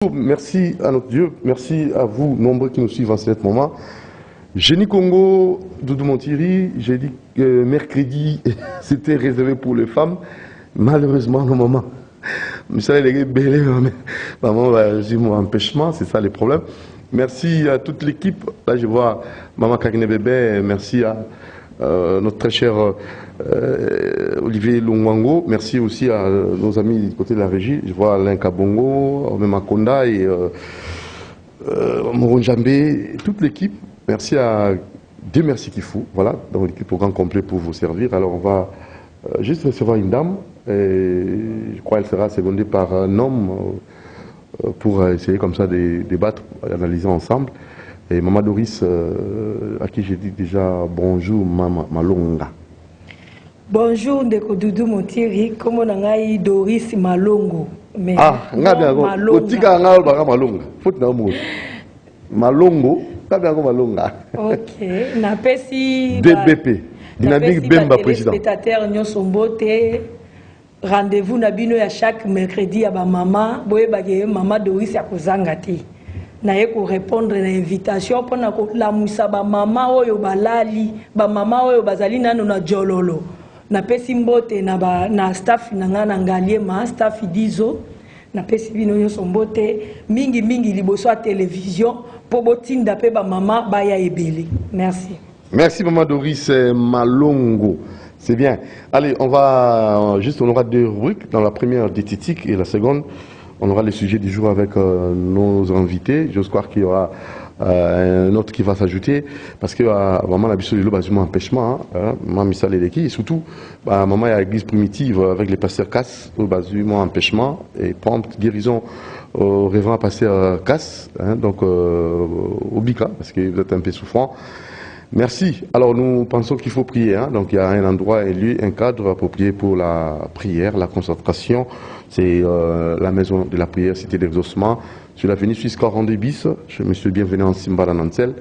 toujours merci à notre Dieu, merci à vous, nombreux qui nous suivent en ce moment. Génie Congo, Doudou Montiri, j'ai dit que mercredi, c'était réservé pour les femmes. Malheureusement, le moment. Michel les belé, maman, j'ai mon empêchement, c'est ça les problèmes. Merci à toute l'équipe. Là, je vois Maman Karine Bébé, merci à notre très cher Olivier Lungwango. Merci aussi à nos amis du côté de la régie. Je vois Alain Kabongo, Makonda et Moron Jambé, toute l'équipe. Merci à Dieu merci qu'il faut. Voilà, dans l'équipe au grand complet pour vous servir. Alors, on va juste recevoir une dame. Et je crois qu'elle sera secondée par un homme pour essayer comme ça de débattre, analyser ensemble. Et Maman Doris, à qui j'ai dit déjà bonjour, Maman Malonga. Bonjour, Ndeko Doudou Montiri. Comment on a Doris Malongo? Mais Malonga. Faut que Malongo, Malonga. Ok. Napesi. DBP. Dynamique Bemba président. Spectateur Nyosombote. Rendez-vous Nabino à chaque mercredi à ma maman. Boye bagé Maman Doris à Kozangati. Naye ko répondre à l'invitation pour la moussa ba mama oyo balali ba mama oyo bazali nano na jololo na pesi mbote na staff na ngana ngalie ma staff dizo na pesi bino nyonso mbote mingi liboso à télévision pour botinda pe ba mama baya ebele. Merci. Merci Maman Doris Malongo. C'est bien. Allez, on aura deux rubriques. Dans la première, diététique, et la seconde, on aura les sujets du jour avec nos invités. J'ose croire qu'il y aura un autre qui va s'ajouter. Parce que maman a besoin de l'eau, empêchement. Maman Missa Leleki. Et surtout, maman il y a l'église primitive avec les pasteurs Casse, au empêchement et prompte guérison au révérend pasteur Casse. Donc, au Bika, parce que vous êtes un peu souffrant. Merci. Alors nous pensons qu'il faut prier. Donc il y a un endroit élu, un cadre approprié pour la prière, la concentration. C'est la maison de la prière, cité d'exaucement, sur l'avenue Suisse 42 bis. Je me suis bienvenu en Simba Nansel.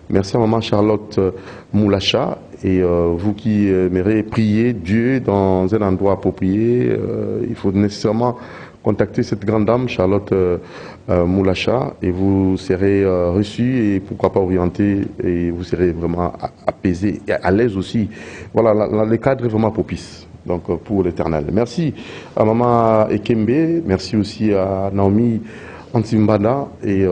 Merci à Maman Charlotte Moulacha. Et vous qui aimeriez prier Dieu dans un endroit approprié, il faut nécessairement contacter cette grande dame, Charlotte Moulacha, et vous serez reçu et pourquoi pas orienté, et vous serez vraiment apaisé et à l'aise aussi. Voilà, le cadre est vraiment propice donc, pour l'éternel. Merci à Maman Ekembe, merci aussi à Naomi Ansimbanda et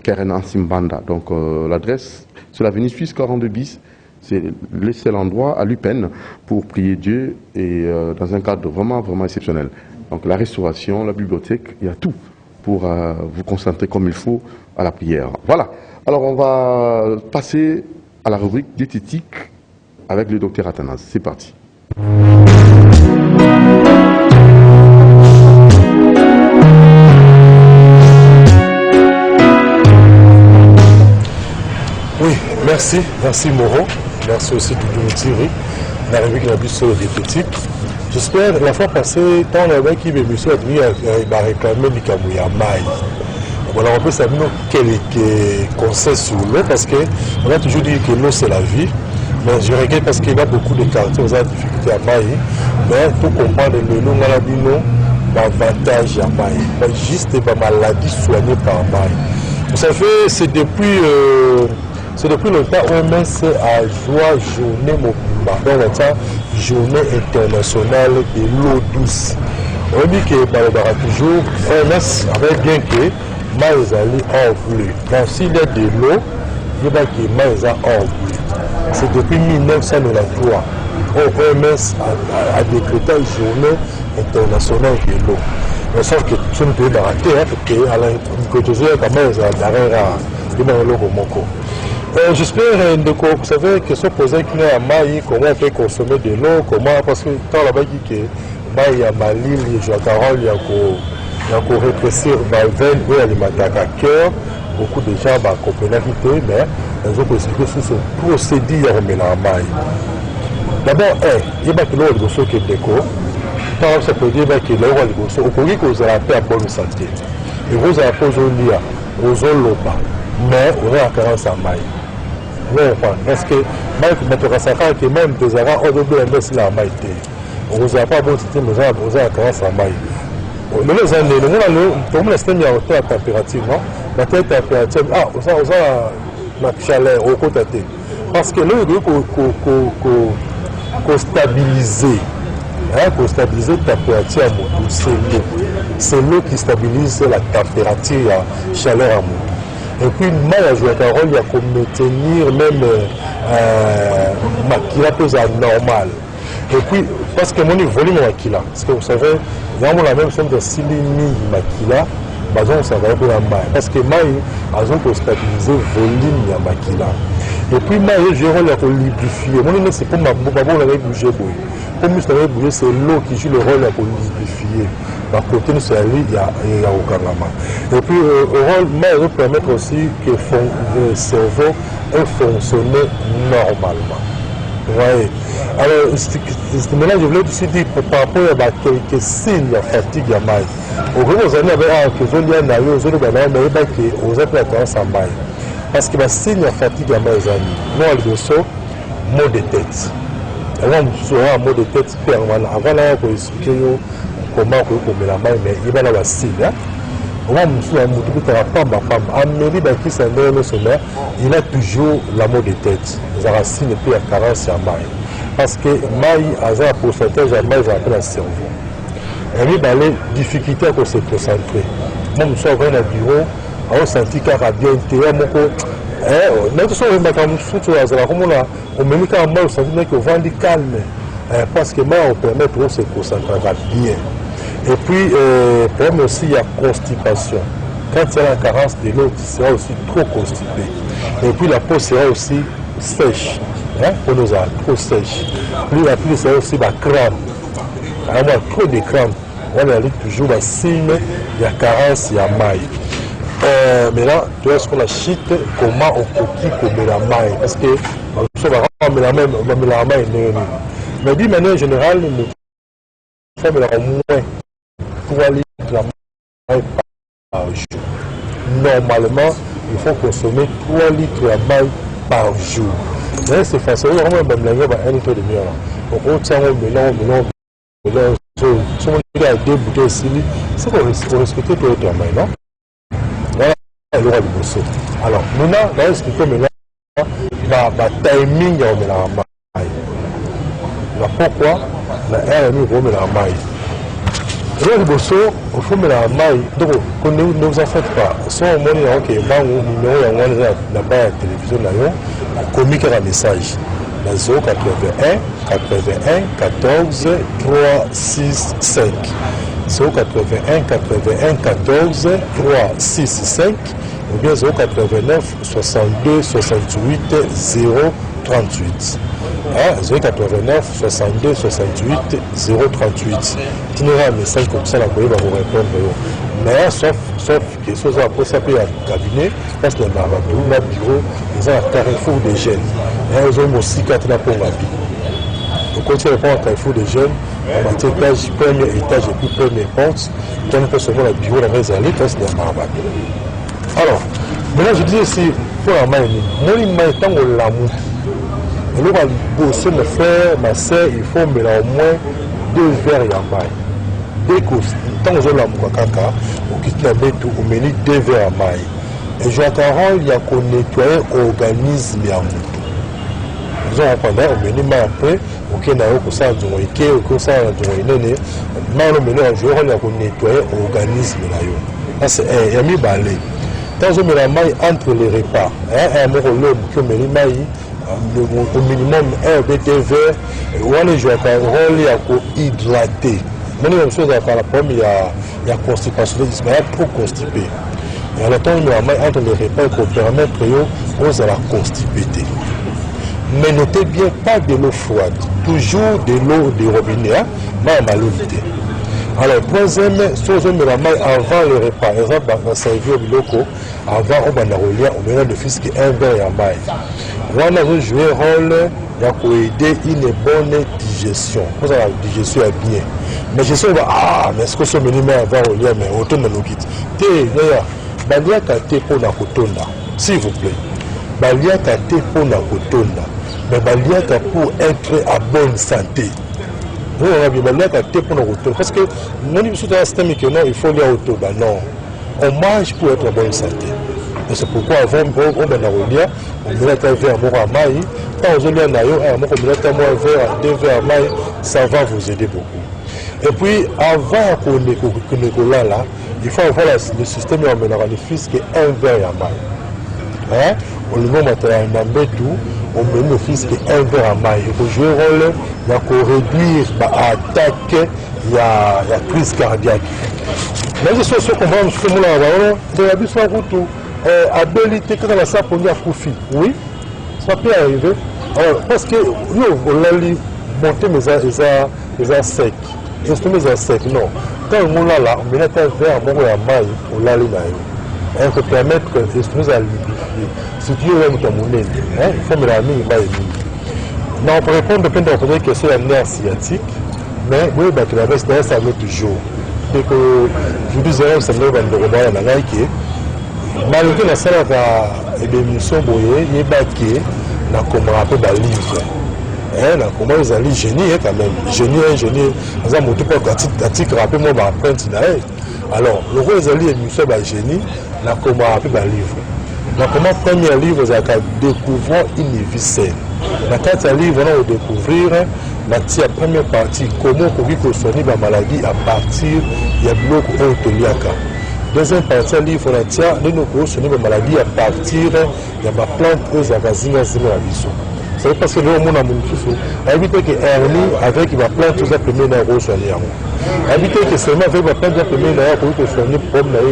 Karen Ansimbanda. Donc l'adresse, c'est l'avenue Suisse 42 bis. C'est le seul endroit à l'UPEN pour prier Dieu et dans un cadre vraiment exceptionnel. Donc la restauration, la bibliothèque, il y a tout pour vous concentrer comme il faut à la prière. Voilà. Alors on va passer à la rubrique diététique avec le docteur Athanase. C'est parti. Oui, merci Moro. Merci aussi Doudou Montiri. La rubrique la plus diététique. J'espère la fois passée, quand on avait qui m'émission il va réclamer du Kamouya Maï. Voilà, on peut savoir quelques conseils sur l'eau parce qu'on a toujours dit que l'eau c'est la vie. Mais je regrette parce qu'il y a beaucoup de quartiers où on a des difficultés à Maï. Mais pour comprendre l'eau, on a dit non, l'avantage à Maï. Mais juste des maladies soignées par Maï. Vous savez, c'est depuis longtemps OMS a joué journée journée internationale de l'eau douce. On dit que toujours OMS avait bien que maïs allait hors bleu. Donc s'il y a de l'eau, il y a que maïs hors bleu. C'est depuis 1993. OMS a décrété une journée internationale de l'eau. Mais sauf que tout le monde est arrêté parce qu'à l'intérieur de maïs à l'eau. J'espère, vous savez, que se poser qu'il y a Maï, comment on peut consommer de l'eau, comment, parce que tant là-bas, il y a Maï à Mali, il y a Carole, il y a qu'à rétrécir Valven, il y a les cœur, beaucoup de gens vont comprendre mais ils ont expliqué sur ce procédé à remettre en Maï. D'abord, il y a que l'eau est qui est déco, tant ça peut dire que l'eau est au Congo, vous allez faire bonne santé. Et vous allez faire aux eaux mais on est en carence à Maï. Parce que même des arabes au début de la maïté. On vous a pas bon c'était mais on a carence à Maï. les années, nous la température, non? La température, la chaleur au côté. Parce que là, il faut stabiliser. Pour stabiliser la température à moto, c'est l'eau. C'est l'eau qui stabilise la température et la chaleur à moto. Et puis, mal à jouer un rôle, il y a pour maintenir même maquilla plus normal. Et puis, parce que mon volume est maquilla, parce que vous savez, il y a la même somme de 6 000 maquilla, ça va être la maille. Parce que maille, elles ont pour stabiliser le volume de maquilla. Et puis, maille, j'ai un rôle pour lubrifier. Mon c'est pour ma bouche, bouger. Pour moi, bouger, c'est l'eau qui joue le rôle pour lubrifier. Par côté, c'est il y a aucun lama. Et puis, le rôle, maille, permettre aussi que le cerveau fonctionne normalement. Vous voyez. Alors, maintenant, je voulais aussi dire par rapport à quelques signes de fatigue à maille. Au gros, vous avez que vous avez à maille. Parce que les signes de fatigue à maille, nous, on le mot de tête. Un mot de tête permanent. Avant, là, pour expliquer comment on met la maille, mais il va y avoir un signe. Il a toujours la mot de tête. Il a racine et puis la carence à maille. Parce que maille a un pourcentage à maille dans le cerveau. Et il y a des difficultés à se concentrer. Moi, je suis dans le bureau, on senti qu'il y a bien intérêt. Notre chose est on me dit qu'on va du calme. Parce que maille permet de se concentrer bien. Et puis, même aussi, il y a constipation. Quand il y a la carence de l'eau, tu seras aussi trop constipé. Et puis, la peau sera aussi sèche. Pour nous, trop sèche. Puis, la pluie sera aussi la crame. Alors, trop de crame. On a toujours un signe, il y a carence, il y a maille. Mais là, tu vois ce qu'on a chite, comment on copie comme la maille. Parce que, on va mettre la maille. Mais d'une manière générale, nous faisons au moins 3 litres de maille par jour. Normalement, il faut consommer 3 litres de maille par jour. C'est facile, on va même un litre de miel. On tient au mélange, si on a 2 bouteilles ici, c'est pour respecter tout le maille, non? Voilà, il y aura du bosso. Alors, maintenant, on va expliquer maintenant le timing de la maille. Pourquoi la RMI va mettre la maille? Le bosso, il faut mettre la maille. Donc, ne vous en faites pas. Si on dit que numéro de la télévision, on communique un message. 081 81 14 365. 081 81 14 365 ou bien 089 62 68 038. 089 62 68 038. Tu n'auras un message comme ça, la police va vous répondre. Mais sauf que ce soit pour s'appeler un cabinet, parce que le bureau, ils ont un carrefour des jeunes. Ils ont aussi 4 ans pour la vie. Donc quand tu réponds à un carrefour des jeunes, on va dire premier étage et puis première porte, tu peux seulement le bureau dans les allées, parce que c'est un marabat. Alors, maintenant je dis ici, pour la main, moi il m'a été en l'amour. Et là, on va bosser mon frère, ma soeur, il faut mettre au moins 2 verres de maille. Dès que tant que je l'ai on quitte la bête, on met 2 verres de maille. Et je vais il y a qu'on nettoyer l'organisme de la moto. Nous allons prendre, on met maille après, on a un ça dans le quai, on ça dans le nez. Mais on met un jour, il y a qu'on nettoyer l'organisme de la c'est un mi balai. Tant que je mets la maille entre les repas, un mot l'homme qui met les mailles. Au minimum 1 BTV, on a joué un rôle hydraté. Même la chose à la pomme, il y a constipation, il y a trop constipé. Et en attendant, il y a un entre les repas pour permettre aux à la constipité. Mais notez bien, pas de l'eau froide, toujours de l'eau de robinet, mais en malolité. Alors, troisième, si on met la maille avant le repas, par exemple, dans le service locaux, avant, on va on met le fils qui est un verre à maille. On a joué un rôle pour aider une bonne digestion. Pour la digestion est bien. Mais je sais, mais est-ce que ce minimum avant au lien, mais autant de nos guides. Balia kate pour la cotonda, s'il vous plaît. Balia kate pour la cotonda, mais balia pour être à bonne santé. Nous, on a bien pour nos retours. Parce que nous, nous sommes un système qui non, il faut aller au retour. Non, on mange pour être en bonne santé. Et c'est pourquoi avant, on met un verre à maï. Quand on met un verre, 2 verres à maï, ça va vous aider beaucoup. Et puis, avant qu'on ait là, il faut avoir le système minéralifique qui est un verre à maï. Hein? On le met matériel tout, on met le fils qui est un verre à maï. Il faut jouer un rôle, il faut réduire l'attaque, la crise cardiaque. Mais c'est ce qu'on va faire là, c'est la bise en route. Habilité quand la sape on y a profit. Oui, ça peut arriver. Alors, parce que nous, on a monté mes insectes. Les insectes, non. Quand on a là, on met un verre à maï, on l'a là. Il faut permettre que les instruments à lubrifier. Si tu veux un monnaie, il faut me la mettre maï. Non, pour répondre à la question de la nerf sciatique, mais oui, que la reste ça va toujours. Et que je vous disais, ça me va de la Nike. Malgré la salle de l'émission, il y a baqué, on a comme un peu de livre. On a comment ils allaient génie quand même. Génie, on a monté pour l'article, rappelez-moi, ma apprenti. Alors, le roi ils allaient émission, génie, on a comme un peu de livre. Donc, comment premier livre, on a découvert une vie saine. Dans le livre, on a découvrir la première partie, comment on peut soigner la maladie à partir du bloc ontoliaque. Deuxième partie, le livre, on peut soigner la maladie à partir de la plante aux avazines à Zimmerabissou. C'est parce que le monde a mon fils. Éviter que hernie avec la plante aux appelés à soigner. Éviter que seulement avec la plante aux appelés à soigner le problème,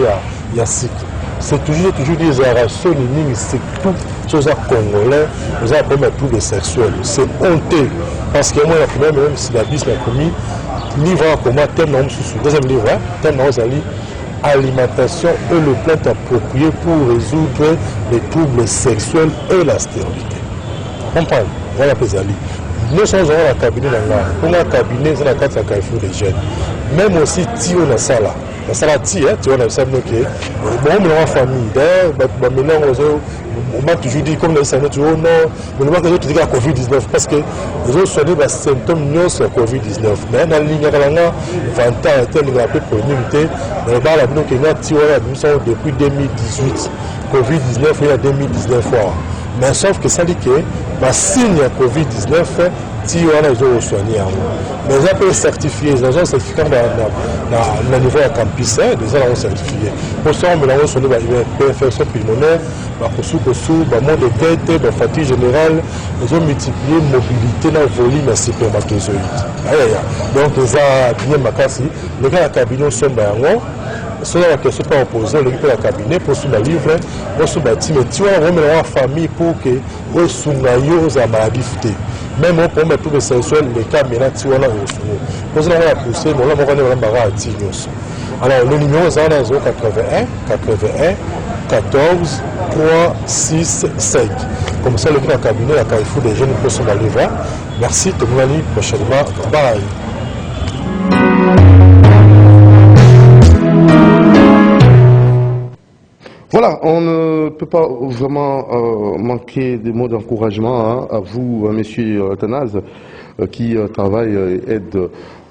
il y a cycle. C'est toujours des arrations, c'est tout chose à congolais, nous avons problème à troubles sexuels. C'est honteux. Parce que moi, la première, même si la bise m'a commis, livre en comment thème non sous deuxième livre, thème non alimentation et le plat approprié pour résoudre les troubles sexuels et la stérilité. Comprenez? Voilà les amis. Nous sommes dans un cabinet là. Pour un cabinet, c'est la carte à Carrefour des jeunes. Même aussi, Tio na sala. La sala Tio, tu vois, ça me dit bon, mais en famille, on m'a toujours dit, comme les salons, tu vois, non, mais on m'a toujours dit la Covid-19 parce que les autres soignés des symptômes non sur la Covid-19. Mais dans la ligne, il y a 20 ans, il y a un peu pour l'unité. Dans le bar, la Bino Kenya, Tio, nous sommes depuis 2018. Covid-19, il y a 2019 fois. Mais sauf que ça dit que le signe de Covid-19, si on a les soignés. Mais ils ont été certifiés, ils ont certifié dans le niveau de campus, ils ont certifié. Pour ça, on a soigné la infection pulmonaire, la mot de tête, la fatigue générale, ils ont multiplié la mobilité dans le volume de spermatozoïdes. Donc, ils ont bien ma casse. Les gars, la cabinet sont dans c'est la question pas opposée, on récupère le cabinet pour sous le livre, pour sous le bâtiment. Tu vois, on met la famille pour que on sous la maladie foutée. Même pour mettre tous les sexuels, les cas maintenant, tu vois, là, on sous. Pour ça, on va pousser, mais là, on va aller à Tignos. Alors, le numéro est 81 14 3 6 5. Comme ça, le cabinet, la Carrefour des jeunes pour sous le livre. Merci, tout le monde, prochainement. Bye. Voilà, on ne peut pas vraiment manquer des mots d'encouragement à vous, monsieur Athanase, qui travaille et aide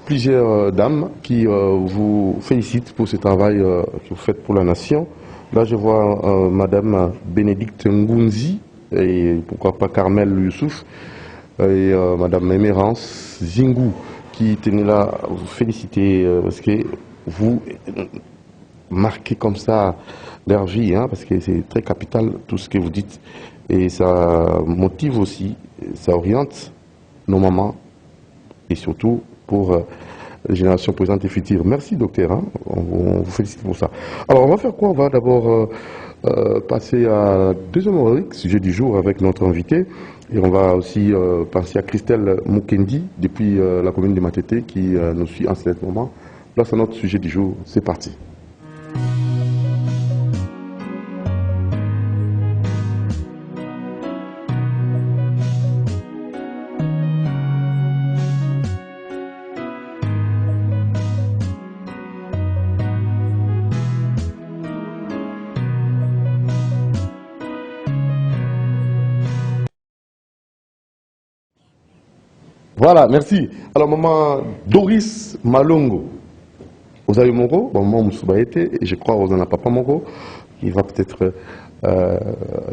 plusieurs dames qui vous félicitent pour ce travail que vous faites pour la nation. Là, je vois madame Bénédicte Ngunzi et pourquoi pas Carmel Youssouf et madame Émérance Zingou qui tenaient là à vous féliciter parce que vous marquez comme ça leur vie, hein, parce que c'est très capital tout ce que vous dites et ça motive aussi, ça oriente nos mamans et surtout pour les générations présentes et futures. Merci docteur, hein, on vous félicite pour ça. Alors on va faire quoi? On va d'abord passer à la deuxième rubrique, sujet du jour avec notre invité et on va aussi penser à Christelle Mukendi depuis la commune de Matete qui nous suit en ce moment. Place à notre sujet du jour, c'est parti. Voilà, merci. Alors, maman Doris Malongo, vous avez Moro, bon, maman Moussoubaïte, et je crois que vous en avez papa Moro, qui va peut-être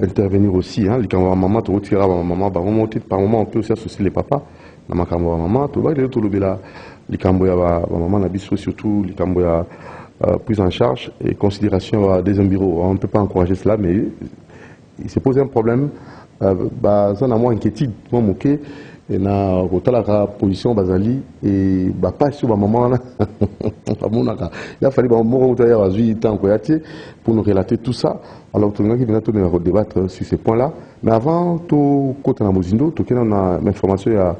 intervenir aussi. Hein. Les maman, tu retireras maman, par moment, on peut aussi associer les papas. Maman, tu vas aller tout le bela, les camboya, maman, surtout les camboya prise en charge et considération des bureaux. On ne peut pas encourager cela, mais il s'est posé un problème. Ça n'a moins inquiétude, moi, moqué. Et na la position bazali et pas sur ma maman là il a fallu pour nous relater tout ça. Alors tout le monde qui vient de débattre sur ces points là, mais avant tout côté na mozindo tout on a l'information à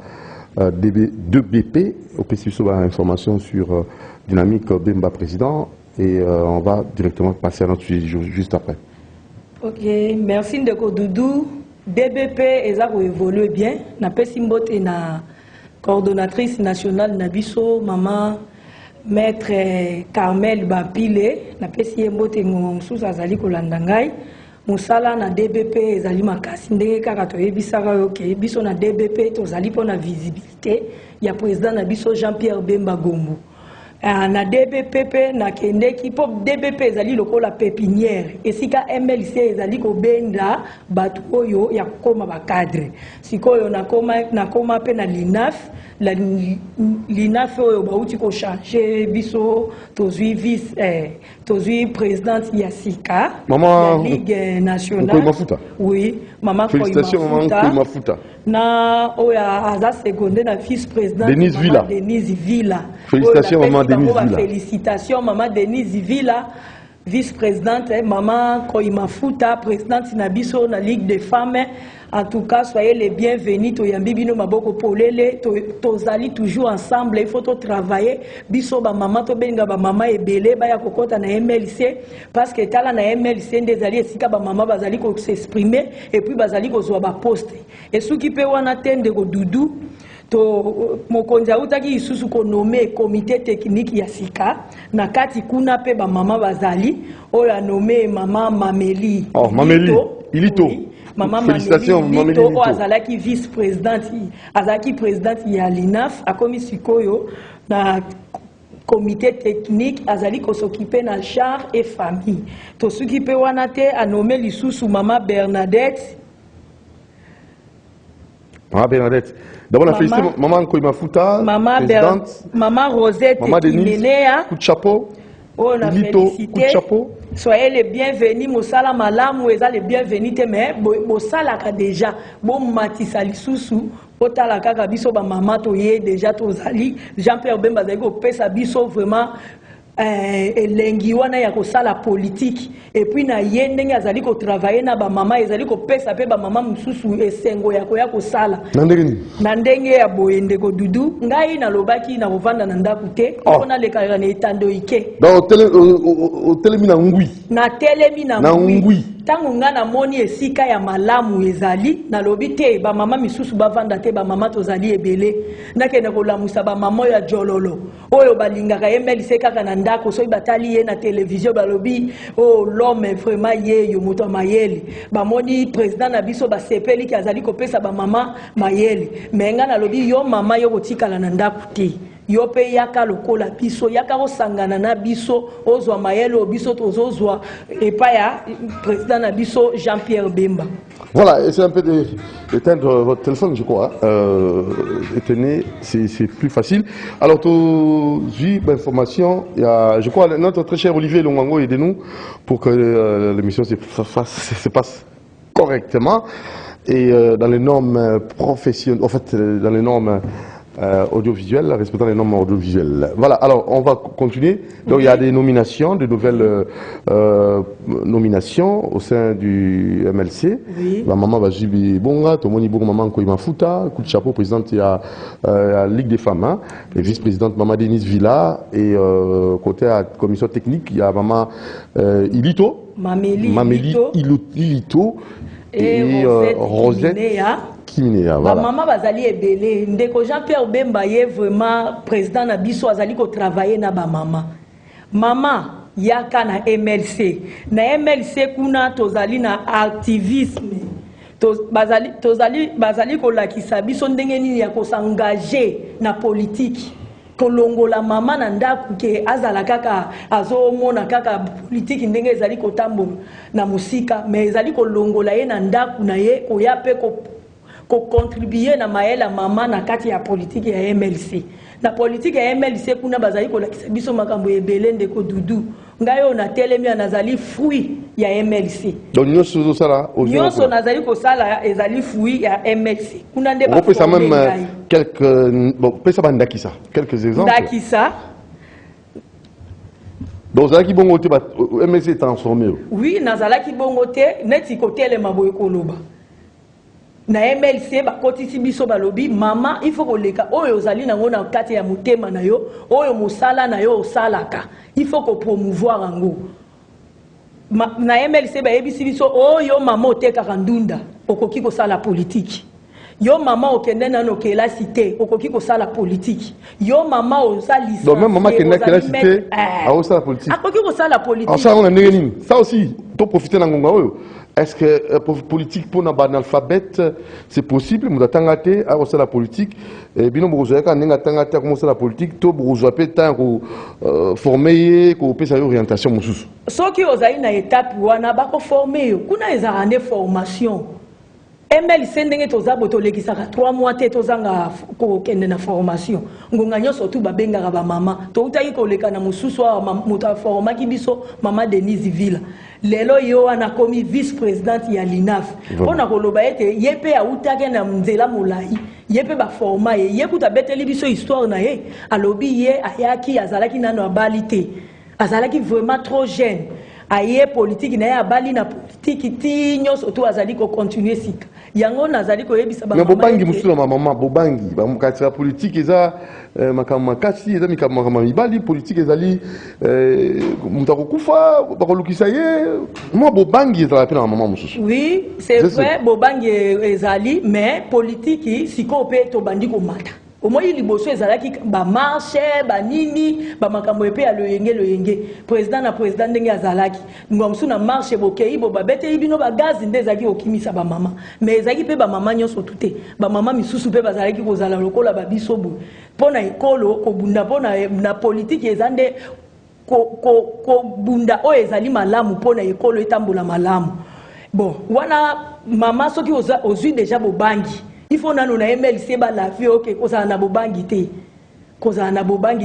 2BP au PCU sur l'information sur dynamique Bemba président et on va directement passer à notre sujet juste après. Ok, merci Ndeko Doudou. DBP a évolué bien. Na Pessimbote et na coordonnatrice nationale Nabiso, maman maître Carmel Bapile, na Pessimbote sous Azali Kolandangai. Musala na DBP ezali makasi ndenge kaka toyebisaka yoke biso na DBP tozali pour la visibilité. Il y a président Nabiso Jean-Pierre Bemba Gombo. Na DBP na kendeki pop DBP ezali lokola pépinière esika MLC ezali ko benda batu oyo ya koma ba cadre sikoyo na koma pe na LINAF la LINAF oyo bauti ko changer biso tozui vice tozui présidente Yassika maman la Ligue nationale oui maman félicitations maman Mafuta na oya aza seconde na vice présidente Denise Villa félicitations maman Denise Villa. Félicitations, maman Denise Villa, vice-présidente, maman Koimafuta, présidente Nabiso, la Ligue des femmes. En tout cas, soyez les bienvenus. Toyambibino maboko polele, tozali toujours ensemble. Il faut travailler. Biso ba maman to benga ba maman ebele ba ya kokota na MLC parce que tala na MLC ndezali esika ba maman bazali ko s'exprimer et puis bazali ko zwa ba poste. Et ceux qui pe wana tende ko Doudou to mokonzi autaki isusu ko nommé comité technique ya sika na kati kuna pe ba mama bazali oyo a nommé maman Mameli Ilito oui. Maman félicitations Mameli Ilito azalaki vice-présidente azalaki présidente ya LINAF akomi sikoyo na comité technique azali ko s'occuper na char et famille to s'occuper wana te a nommé lisusu maman Bernadette. D'abord, la félicité maman Koimafuta, présidente, maman Rosette, maman Denise, coup de chapeau, on a félicité. Soyez les bienvenus, Moussala Malam, eza les bienvenus, mais Moussala déjà, bon Matissa Lissousou, Otala Kaka Biso, maman Toye, déjà Tozali, Jean-Pierre Bemba Zago, Pesa Biso, vraiment. Elengi wana ya kosala politique et puis na yendenge azali ko travailler na ba mama ezali ko pesa pe ba mama mususu esengo ya koya kosala na ndenge ya boyende ko Dudu ngai na lobaki na kovanda na ndaku te kona lekala na etando ike donc telemi na ngui na telemi na ngui tango nga na moni esika ya malamu ezali na lobi te ba mama misusu bavanda te ba mama tozali ebele ndakene ko lamusa ba mama ya jololo oyo balingaka MLC kaka na ndako so batali ye na télévision balobi oh l'homme vraiment ye yo moto mayele ba moni président na biso ba sepeli ki azali ko pesa ba mama mayele menga na lobi yo mama yo kotikala na ndako te yo pe yaka lokola biso yaka osangana na biso ozwa mayele biso tozozwa epa ya président na biso Jean-Pierre Bemba. Voilà, essayez un peu d'éteindre votre téléphone, je crois. Éteignez, c'est plus facile. Alors, tout l'information, il y a, je crois, notre très cher Olivier Longango aidez-nous pour que l'émission se passe correctement et dans les normes professionnelles, en fait, dans les normes audiovisuelles, respectant les normes audiovisuelles. Voilà, alors on va continuer. Donc il y a des nominations, de nouvelles nominations au sein du MLC. Oui. La maman Bajibi Bonga, Tomoni Bonga Maman Koimafuta, coup de chapeau, présidente il y a la Ligue des femmes, hein, et vice-présidente Maman Denise Villa, et côté à la commission technique, il y a Maman Ilito, Mameli Ilito, et Rosette. Voilà. Maman bazali ebele ndeko Jean-Pierre Bemba ye vraiment président na biso azali ko travailler na ba mama. Mama yaka na MLC. Na MLC kuna tozali na activisme. bazali kolakisa biso ndenge nini ya kosangaje na politique kolongola mama na ndaku ke azala kaka azomona kaka politique ndenge ezali kotambola na musika mais ezali kolongola ye na ndaku na ye koya pe ko contribuer na maela mama na kati ya politique ya MLC na politique ya MLC kuna bazali kolakisa biso makambo ebele ndeko Dudu ngayo na telemi nazali fruit ya MLC donc nyonso sala nyonso nazali ko sala ezali fruit ya MLC kuna nde ba ça même quelques bon pesa bandakisa quelques exemples ndakisa donc zaki bongo te ba MLC transformé oui nazalaki bongo te neti kotele maboye koloba na MLC bakotisi biso balobi mama il faut koleka oyo ozali nango na kati ya mutema na yo oyo musala na yo osalaka il faut ko promouvoir ango na MLC bayebisi biso oyo mama otekaka ndunda okoki kosala politique yo mama okende nano kela cité okoki kosala politique yo mama oza licence donc même maman kenda kela cité a osala politique akoki kosala politique en ça on a nini ça aussi to profiter na ngonga oyo. Est-ce que pour politique pour un analphabète c'est possible? Nous attendons à la politique. Et bien nous avons attendons à commencer la politique. Tout nous avons temps former, qu'on peut faire orientation monsieur. Ce qui est à une étape où on a pas formé, qu'on a une formation. MLC ndenge tozabo tolekisaka 3 mois te tozanga ko kende na formation ngonga nyonso tu babengaka ba mama to utaki koleka na mususu wa muta formaki biso mama Denise Villa lelo yo ana komi vice présidente ya l'INAF pona koloba ete yepe ya utake na nzela molai yepe ba forma ye kuta beteli biso histoire na ye alobi ye ayaki azalaki nano abalite azalaki vraiment trop jeune aye politique na ya bali na politique ti nyonso to azali ko continuer sika yango nazali ko yebisa ba mama bobangi musula mama bobangi ba mukati ya politique eza makama kasi eza mikama mibali politique ezali mutako kufa bakolukisa ye mo bobangi ezala pena mama mususu oui c'est vrai bobangi ezali mais politique siko pe to bandi ko mata au moins il bosse ezalaki ba marché ba nini ba makambo epe ya loyenge président na président ndenge azalaki ngomsu na marché bokei bo babete ibino ba gaz ndezaki okimisa ba mama mais ezaki pe ba mama nyonso tuté ba mama misusu pe bazalaki kozala lokola ba bisobo pona ekolo ko bunda pona na politique ezande ko bunda o ezali malamu pona ekolo etambola malamu bon wana mama soki ozui déjà bobangi il faut nano na MLC ba la vie OK koza na bobangi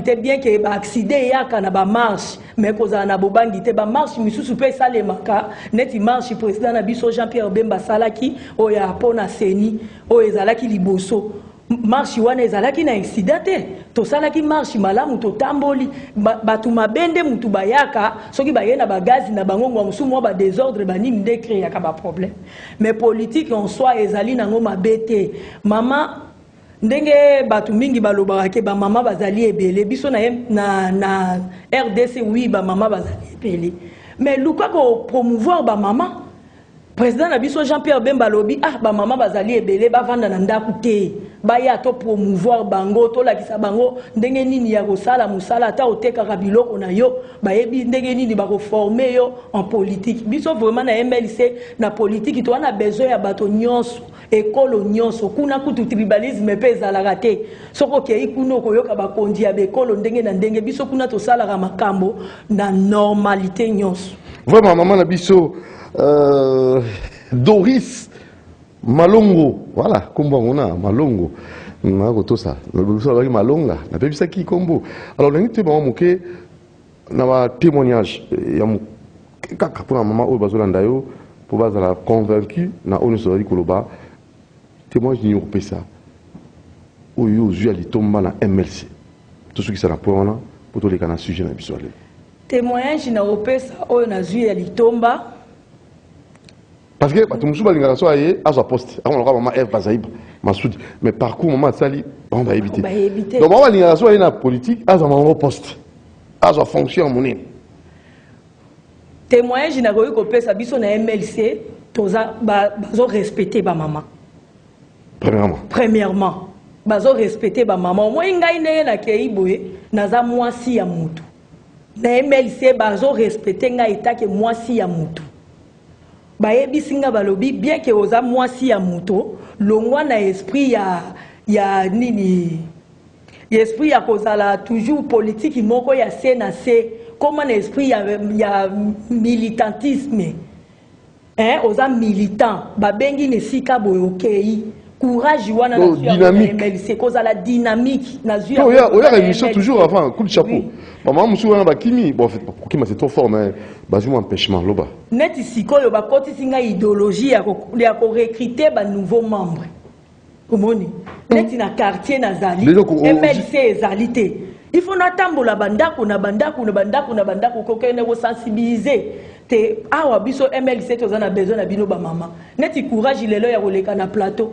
te bien que ba accident yaka na ba marche mais koza na bobangi te ba marche misusu pe sale maka neti marche président na biso Jean-Pierre Bemba salaki o ya pona seni o ezalaki liboso marche wana ezalaki na incident to salaki marche malamu to tamboli batu mabende mutu bayaka soki bayena ba gaz na bango ngomsu mo ba désordre ba nini de créer ka ba problème mais politique en soi ezali nango mabete mama ndenge batu mingi balobaka ke ba mama bazali ebele biso na RDC oui ba mama bazali ebele mais luka ko promouvoir ba mama président na biso Jean-Pierre Bemba lobi ba mama bazali ebele ba vanda na ndaku te ba ya to promouvoir bango to lakisa bango ndenge nini ya kosala musala ata otekaka biloko na yo ba yebi ndenge nini ba ko former yo en politique biso vraiment na MLC na politique to ana besoin ya bato nyonso ekolo nyonso kuna kutu tribalisme pe ezalaka te soko kei kuno koyoka bakondi ya bekolo ndenge na ndenge biso kuna to salaka makambo na normalité nyonso vraiment maman na biso Doris Malongo, voilà, combo on a Malongo, on a tout ça. Le Malonga, la baby ça qui combo. Alors le nité bon moké, na témoignage, il y a mon kaka pour la maman au bazolandayo pour base la convaincu na onu sori koloba. Témoignage ni europé ça. Ou yo ali tomba na MLC. Tout ce qui ça rapport là pour tous les canaux sujet na biso. Témoignage na europé ça o na ali tomba. Parce que tu me souviens de ça, à sa poste. On aura maman Eve Bazaïb, Massoud. Mais parcours maman Sali, on va éviter. Donc maman l'ingération est dans la politique, à sa maman poste, à sa fonction monnaie. Témoignage n'a pas eu que ça biso na MLC, toza bazo respecter ba maman. Premièrement, bazo respecter ba maman. Moi ngai ndenge na kei boye, naza mwasi ya mutu. Na MLC bazo respecter ngai itake mwasi ya mutu. bayebi singa balobi bien que oza mwasi ya moto longwa na esprit ya nini esprit ya kozala toujours politique moko ya CNC comme un esprit ya militantisme oza militant babengi ne sika boye okei courage wana na dynamique c'est cause à la dynamique na zui on a émission toujours avant coup de chapeau maman musu wana bakimi bon en fait bakima c'est trop fort mais bazuma empêchement loba net sikoyo bakoti singa idéologie ya ko recruter ba nouveaux membres komoni net na quartier na zali MLC ezalité il faut natambola bandako na bandako ko kene ko sensibiliser te awa biso MLC tozana besoin na bino ba mama net courage lelo ya koleka na plateau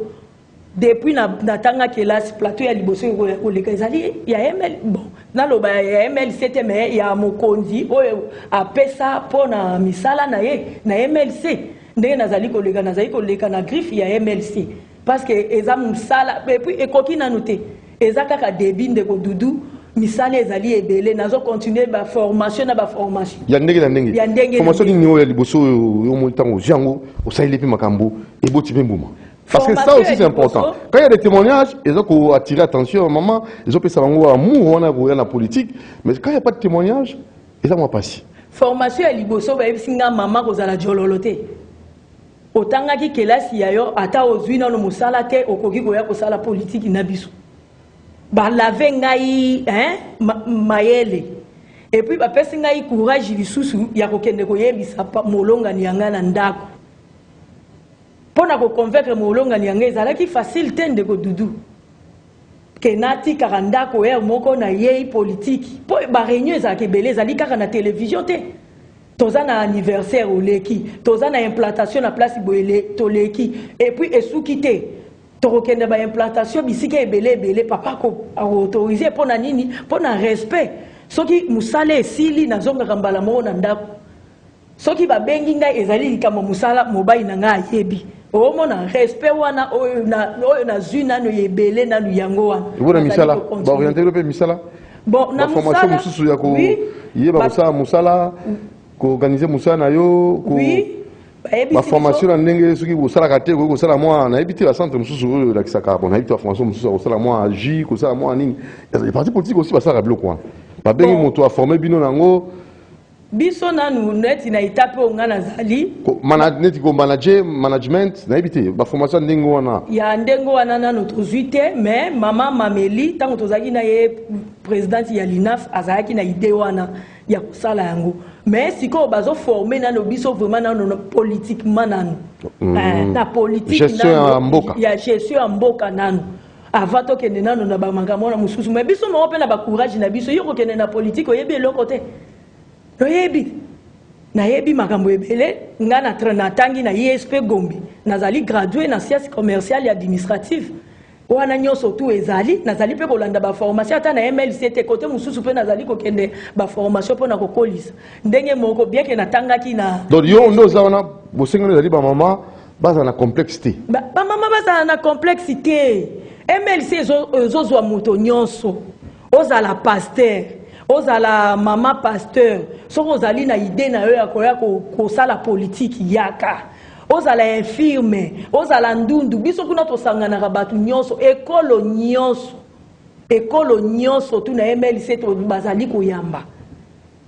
depuis na tanga kelasi plateau ya liboso koleka ezali ya ML bon naloba ya MLC te mais ya mokonzi oyo apesa pona misala na ye na MLC ndenge nazali koleka na griffe ya MLC parce que eza musala et puis ekoki nanu te eza kaka débit ndeko dudu misala ezali ebele nazo continuer ba formation na ba formation ya ndenge formation ni yo ya liboso yo mo tango jango osaile pe makambo eboti pe mbuma parce que ça aussi c'est important quand il y a des témoignages ils ont attiré attention maman ils ont fait ça bango amour on a la politique mais quand il y a pas de témoignage ils ont passé formation ya liboso ba singa maman kozala jololote otanga ki kelasi ya yo ata ozwi na no musala te okoki koya kosala politique na biso ba lave ngai mayele et puis ba pesi ngai courage lisusu ya kokende koyebisa molonga ni yanga na ndako pona ko convaincre molonga ni yanga ezalaki facile tende ko dudu kenati karanda ko er moko na yei politique po ba réunion ezalaki belé ezali kaka na télévision te toza na anniversaire oleki toza na implantation na place boele toleki et puis esukite tokokende ba implantation bisika ebele papa ko autoriser pona nini pona respect soki musala esili na zonga kambala mo na ndako soki ba bengi ngai ezali likama musala mobai na ngai yebi o mona respect wana oyo na zuna no yebele na yango wana bona misala ba orienter pe misala bon na formation mususu ya ko yeba musala musala ko organiser musala na yo ko ba formation na ndenge soki ko sala kate ko sala moi na ebiti ba centre mususu la kisaka bon na ebiti formation mususu ko sala moi agi ko sala moi nini les partis politiques aussi ba sala bloc quoi ba bengi moto a former bino nango biso nanu neti na itape onga nazali neti ko management na ebiti ba formation ndenge wana ya ndenge wana nanu tozwite mais mama mameli tango tozaki na ye présidente ya l'INAF azalaki na idée wana ya kosala yango mais siko bazo former nanu biso vraiment nanu politiquement nanu na politique ya gestion ya mboka nanu avant tokende nanu na bamakambo na mususu mais biso moko pe na ba courage na biso yo kokende na politique oyebi eloko te oyebi na yebi makambo ebele nga na tangi na ISP Gombi nazali gradué na sciences commerciales et administratives wana nyonso tu ezali nazali pe kolanda ba formation ata na MLC te côté mususu pe nazali kokende ba formation pona kokolisa ndenge moko bien que natangaki na donc yo ndo zawana bosengo ezali ba mama baza na complexité ba mama baza na complexité MLC zozwa moto nyonso ozala pasteur ozala mama pasteur soko ozali na idée na yo ya koya kosala politique yaka ozala infirme ozala ndundu biso kuna tosanganaka bato nyonso ekolo nyonso tu na MLC to bazali koyamba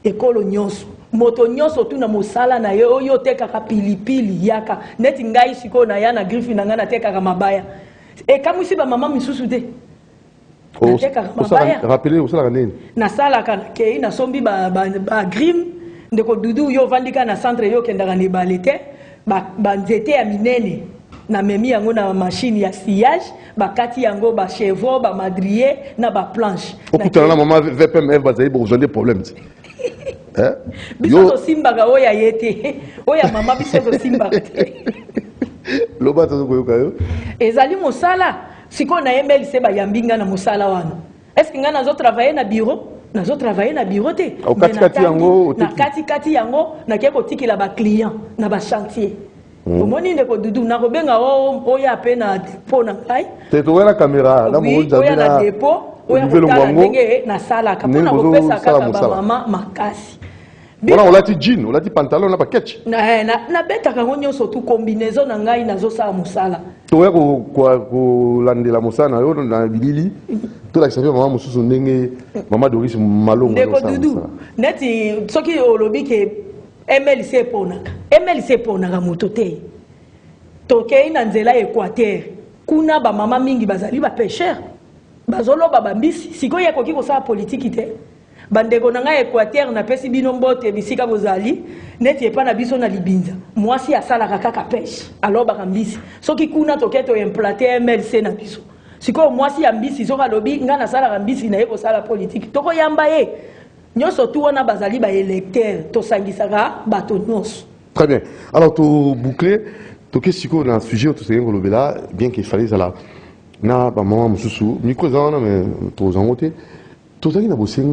ekolo nyonso moto nyonso tu na mosala na yo oyo tekaka pilipili yaka neti ngai siko na ya na griffe na nga na tekaka mabaya ekamwisi ba mama misusu te rappeler osala nini nasalaka nakei nasombi ba grim ndeko dudu yo vandika na centre yo kendaka na ebale te banzete ya minene na memi yango na machine ya sillage bakati yango ba chevaux ba madrier na ba planche okutana na mama VPMF bazali besoin des problèmes biso tosimbaka oyo aye te oyo mama biso tosimbaka te loba tozokoyoka yo ezali mosala siko na MLC bayambinga na mosala wana est-ce que nga nazo travailler na bureau te kati yango na keko tikila ba client na ba chantier omoni ndeko dudu na kobenga oya pe na dépôt na ngai te to wala caméra la mo oya na dépôt oya kotala ndenge na sala kapona kopesa kaka ba mama makasi Voilà, on l'a dit jean, on l'a dit pantalon, on n'a pas ketch. Na beta kangonyo surtout combinaison na ngai nazo sa musala. To ko landela musana yo na bilili. To la savait maman mususu ndenge maman Doris Malongo. Ndeko dudu. Neti soki olobi ke MLC ponaka. MLC ponaka motote. Toke ina nzela Équateur. Kuna ba mama mingi bazali ba pêcheur. Bazolo ba bambisi sikoye ekoki ko sa politique te. Bandeko na nga Équateur na pesi bino mbote bisika bozali neti epa na biso na libinza mwasi asalaka kaka pêche alors bakambisi soki kuna toketo implanter MLC na biso siko mwasi ya mbisi soka lobi nga na sala mbisi na yeko sala politique toko yamba ye nyoso tu wana bazali ba électeur to sangisaka bato nyonso. Très bien. Alors to boucler toke siko na sujet to sengo lobela bien qu'il fallait ça na ba maman mususu ni ko zana mais to zangote. Tout ça qui n'a pas bossé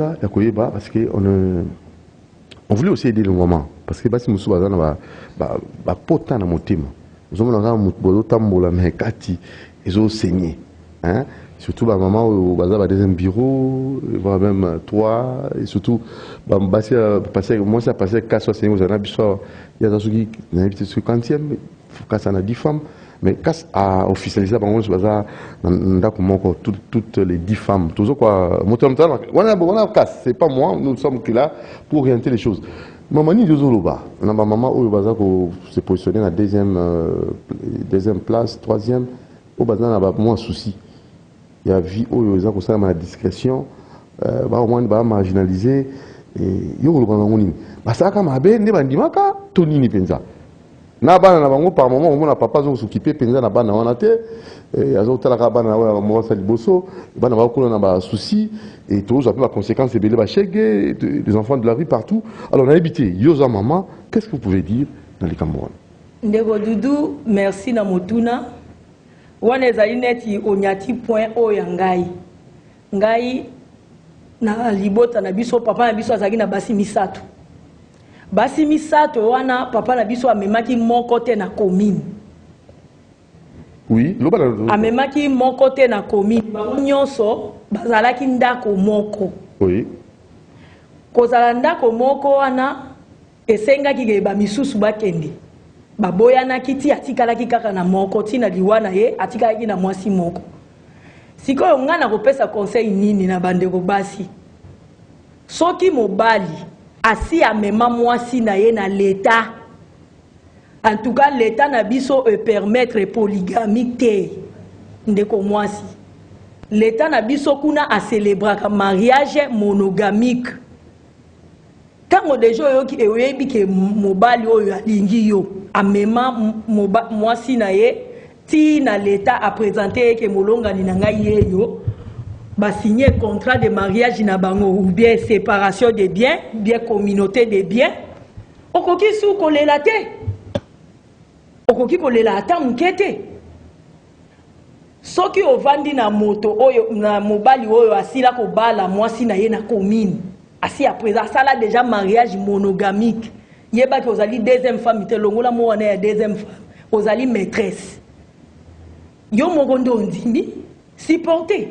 parce que on voulait aussi aider le moment parce que basi musu bazana ba pota na motima nous avons na bolo tambola mais kati ils ont saigné hein surtout ba maman au bazar des un bureau voire même toi et surtout ba basi passer moi ça passer 4 5 ans biso il y a des qui na invité sur 50e quand ça na 10 femmes. Mais quand à officialiser, toutes les 10 femmes, toujours quoi, c'est pas moi, nous sommes que là pour orienter les choses. Maman ni Zoloba, maman au bazar s'est positionné à deuxième place, troisième, au bazar n'a pas moins souci. Il y a vie au bazar comme ça la discrétion, au moins marginalisé et yo le banangoni. Basa kama abe ne bandimaka toni ni penza. Na bana na bango par moment on a papa zo s'occuper penza na bana wana te et azotala ka bana wa mo sa liboso bana ba ko na ba souci et toujours après la conséquence c'est belé ba chege des enfants de la rue partout. Alors on a habité yoza maman, qu'est-ce que vous pouvez dire dans les Cameroun? Ndeko Dudu, merci na motuna wana ezali neti onyati point o ya ngai na libota na biso papa na biso azali na basi misato. Basi misato wana papa na biso amemaki moko te na commune. Oui, amemaki moko te na commune. Bango nyonso bazalaki ndako moko. Oui. Kozala ndako moko wana esengaki ke ba misusu bakende. Baboyana kiti atikalaki kaka na moko tina liwana ye atikalaki na mwasi moko. Sikoyo ngana kopesa conseil nini na bandeko basi. Soki mobali asi amema mwasi na ye na l'État. En tout cas, l'État na biso permettre polygamie te. Ndeko mwasi. L'État na biso kuna a célébraka mariage monogamique. Tango dejo yo ki ewebi ke mobali oyo alingi yo amema mwasi na ye ti na l'État a présenté ke molonga ni nanga ye yo ba signer contrat de mariage na bango ou bien séparation des biens, bien communauté des biens. Okoki sou kolela te. Okoki kolela ata mukete. Soki ovandi na moto oyo na mobali oyo asila ko bala mwasi na ye na commune. Asi après ça là déjà mariage monogamique. Yeba ki ozali deuxième femme te longola mo wana ya deuxième femme. Ozali maîtresse. Yo mogondo ndimbi supporter.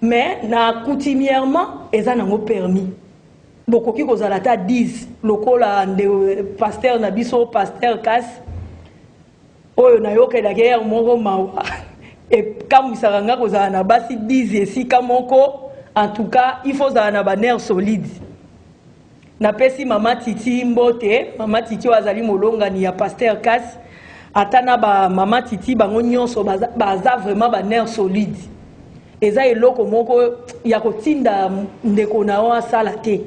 Mais na coutumièrement eza nango permis. Bokoki kozala ta 10 lokola de pasteur na biso pasteur Kas oyo na yokela guerre moko mawa et kamusaka nga kozala na basi 10 esika moko. En tout cas, il faut zala ba nerf solide. Na pesi mama Titi mbote, mama Titi wazali molonga ni ya pasteur Kas atana ba mama Titi bango nyonso baza vraiment ba nerf solide. Eza eloko moko ya kotinda ndeko na wa sala te.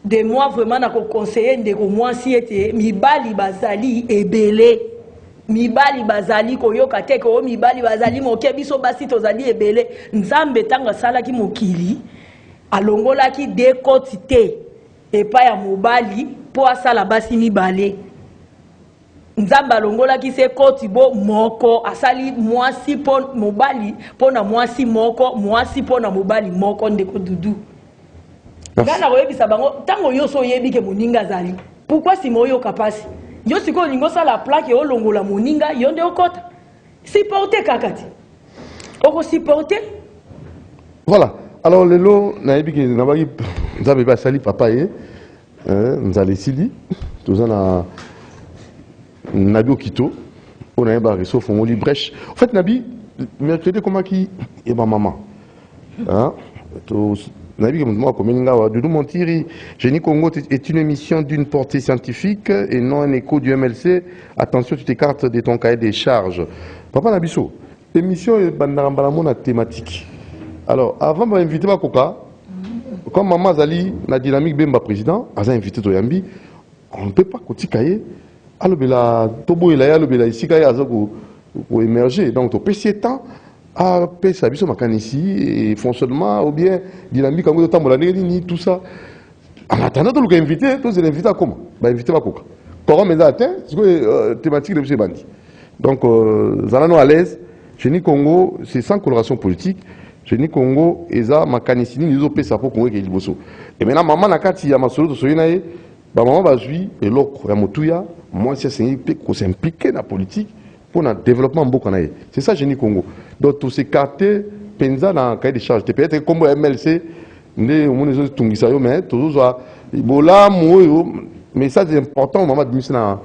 De moi vraiment na ko conseiller ndeko mwasi ete mibali bazali ebele. Mibali bazali koyoka te ko mibali bazali moke biso basi tozali ebele. Nzambe tanga sala ki mokili alongola ki de côté te epa ya mobali po asala basi mibale. Nzamba alongola ki se koti bo moko asali mwasi po mobali po na mwasi moko mwasi po na mobali moko ndeko dudu. Ngana koyebisa bango tango yoso yebi ke moninga zali. Pourquoi si moyo kapasi? Yo siko lingo sala plaque o longola moninga yonde okota. Supporter kakati. Oko supporter? Voilà. Alors lelo na yebi ke na baki nzambe ba sali papa ye nous allons ici, nous avons Nabi Okito, on a un bar qui font une brèche. En fait, Nabi, mercredi, comment qui est ma maman? Nabi, Doudou Montiri, Génie Congo est une émission d'une portée scientifique et non un écho du MLC. Attention, tu t'écartes de ton cahier des charges. Papa Nabiso, l'émission est la thématique. Alors, avant d'inviter ma Coca, comme Maman Zali, la dynamique Bemba président, a invité Toyambi, on ne peut pas continuer. Alors, Tobo et la ici, pour émerger. Donc, au PC temps, à PSA, ici, et fonctionnement, ou bien dynamique, tout ça. En attendant, tout le monde invité, tous les invités à comment? Invité à Coca. Comment mais atteint, c'est thématique de M. Bandi. Donc, Zalano à l'aise, Génie Congo, c'est sans coloration politique. Génie Congo, Eza, Makanisini, nous avons fait ça pour Congo et Liboso. Et maintenant, maman n'a qu'à dire à ma solo de Soyenaye, maman va jouer, et l'autre, Ramotouya, moi, c'est s'impliquer dans la politique pour le développement de Bokanaye. C'est ça, Génie Congo. Donc, tous ces cartes, Penza dans le cahier des charges. Peut-être comme MLC, nous avons tout ça, mais toujours, mais ça, c'est important, maman, de mise dans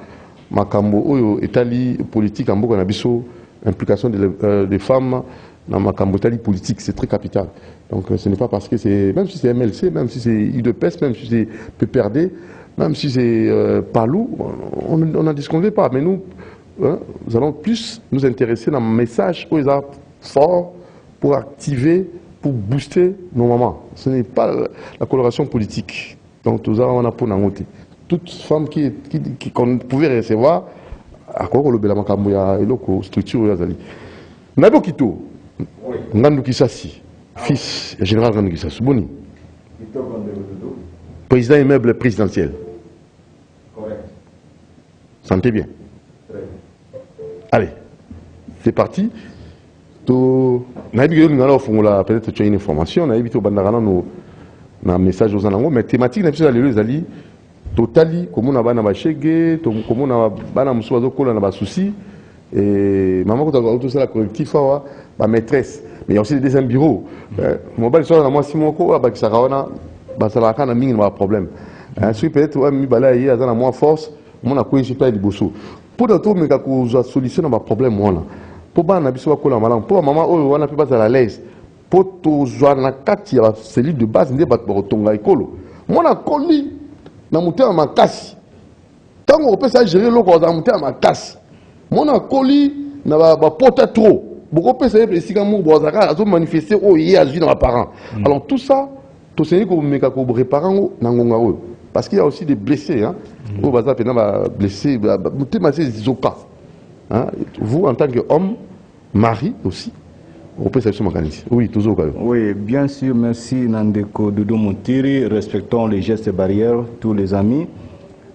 Makambo, Italie, politique, en Bokanabiso, implication des femmes. Dans ma cambotali politique, c'est très capital. Donc ce n'est pas parce que c'est, même si c'est MLC, même si c'est IDPS, même si c'est PPRD, même si c'est Palou, on n'en disconvient pas. Mais nous, nous allons plus nous intéresser dans le message où ils sont forts pour activer, pour booster nos mamans. Ce n'est pas la coloration politique. Donc tout ça, on a pour n'angoter. Toute femme qu'on pouvait recevoir, à quoi le Bela Makamboya et l'autre structure Yazali. Nabo Kito. Ngandou Kissassi, fils du général Ngandou Kissassi, Boni. Président immeuble présidentiel. Correct. Sentez bien. Allez, c'est parti. Peut-être tu as une information, on a évité au Bandarana un message aux Anango, mais thématique, nous avons dit totali, comme on a un chèque, comme on a un souci. Et maman, quand on a tout ça, la collectif, ma maîtresse. Mais il y a aussi des deuxièmes bureaux. Mon bal, soit moi, si mon co, ça va un problème. Ensuite, peut-être, il y a moins force, on a quoi, je pas de bosso. Pour d'autres, mais quand on a solution à problème, pour pas n'abisso à maman, pour maman, on a pu pas à l'aise. Pour tout jouer dans la carte, il y a ces livres de base, il y a pas de tonga écolo. Moi, on a collé dans mon terme à ma casse. Tant qu'on peut ça gérer l'eau, on a monté à ma casse. Mon colis n'a pas porté trop. Beaucoup de personnes qui manifester au IAJ dans les parents. Alors tout ça, tout ce que les parents n'ont parce qu'il y a aussi des blessés. Blessés, vous en tant qu'homme, mari aussi, vous pouvez savoir ce mécanisme. Oui, toujours. Oui, bien sûr, merci Nandeko Doudou Montiri. Respectons les gestes barrières, tous les amis.